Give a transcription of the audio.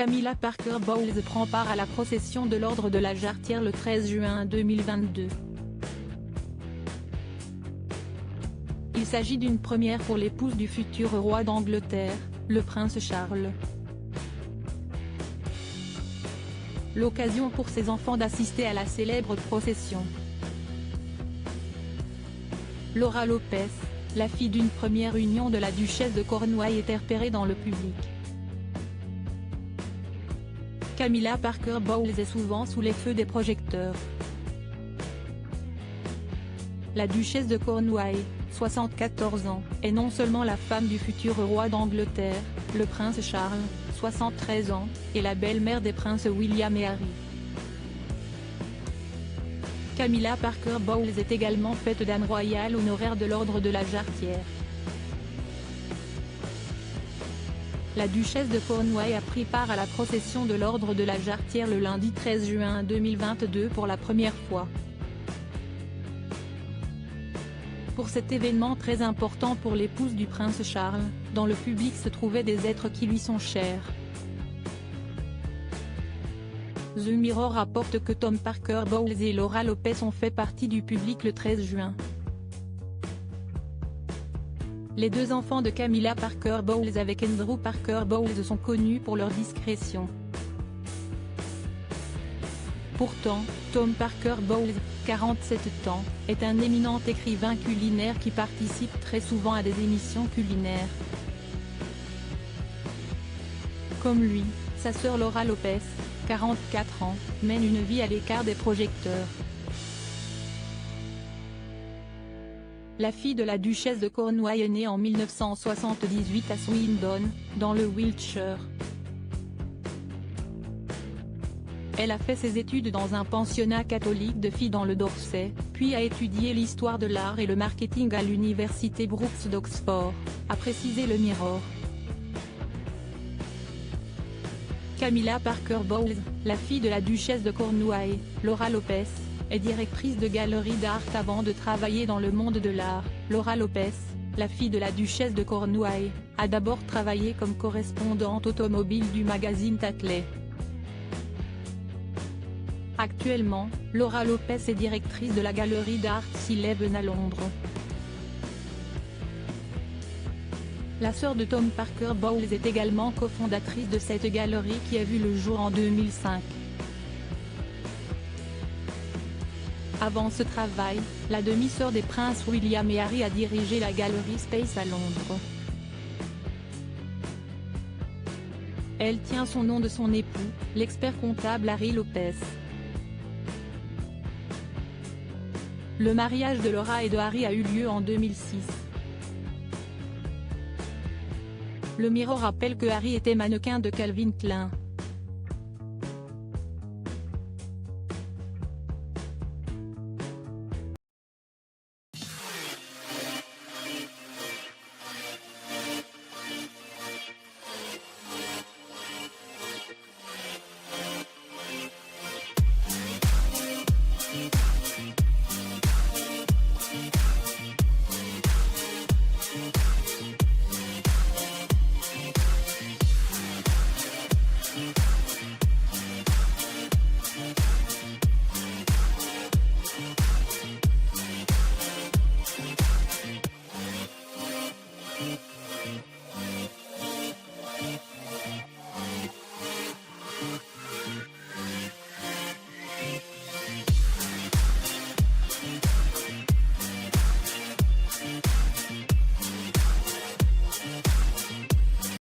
Camilla Parker Bowles prend part à la procession de l'Ordre de la Jarretière le 13 juin 2022. Il s'agit d'une première pour l'épouse du futur roi d'Angleterre, le prince Charles. L'occasion pour ses enfants d'assister à la célèbre procession. Laura Lopez, la fille d'une première union de la duchesse de Cornouailles, est repérée dans le public. Camilla Parker Bowles est souvent sous les feux des projecteurs. La duchesse de Cornouailles, 74 ans, est non seulement la femme du futur roi d'Angleterre, le prince Charles, 73 ans, et la belle-mère des princes William et Harry. Camilla Parker Bowles est également faite dame royale honoraire de l'Ordre de la Jarretière. La duchesse de Cornouailles a pris part à la procession de l'Ordre de la Jarretière le lundi 13 juin 2022 pour la première fois. Pour cet événement très important pour l'épouse du prince Charles, dans le public se trouvaient des êtres qui lui sont chers. The Mirror rapporte que Tom Parker Bowles et Laura Lopez ont fait partie du public le 13 juin. Les deux enfants de Camilla Parker Bowles avec Andrew Parker Bowles sont connus pour leur discrétion. Pourtant, Tom Parker Bowles, 47 ans, est un éminent écrivain culinaire qui participe très souvent à des émissions culinaires. Comme lui, sa sœur Laura Lopez, 44 ans, mène une vie à l'écart des projecteurs. La fille de la duchesse de Cornouailles est née en 1978 à Swindon, dans le Wiltshire. Elle a fait ses études dans un pensionnat catholique de filles dans le Dorset, puis a étudié l'histoire de l'art et le marketing à l'université Brooks d'Oxford, a précisé le Mirror. Camilla Parker Bowles, la fille de la duchesse de Cornouailles, Laura Lopez, est directrice de galerie d'art avant de travailler dans le monde de l'art. Laura Lopez, la fille de la duchesse de Cornouailles, a d'abord travaillé comme correspondante automobile du magazine Tatley. Actuellement, Laura Lopez est directrice de la galerie d'art Eleven à Londres. La sœur de Tom Parker Bowles est également cofondatrice de cette galerie qui a vu le jour en 2005. Avant ce travail, la demi-sœur des princes William et Harry a dirigé la galerie Space à Londres. Elle tient son nom de son époux, l'expert comptable Harry Lopez. Le mariage de Laura et de Harry a eu lieu en 2006. Le Mirror rappelle que Harry était mannequin de Calvin Klein.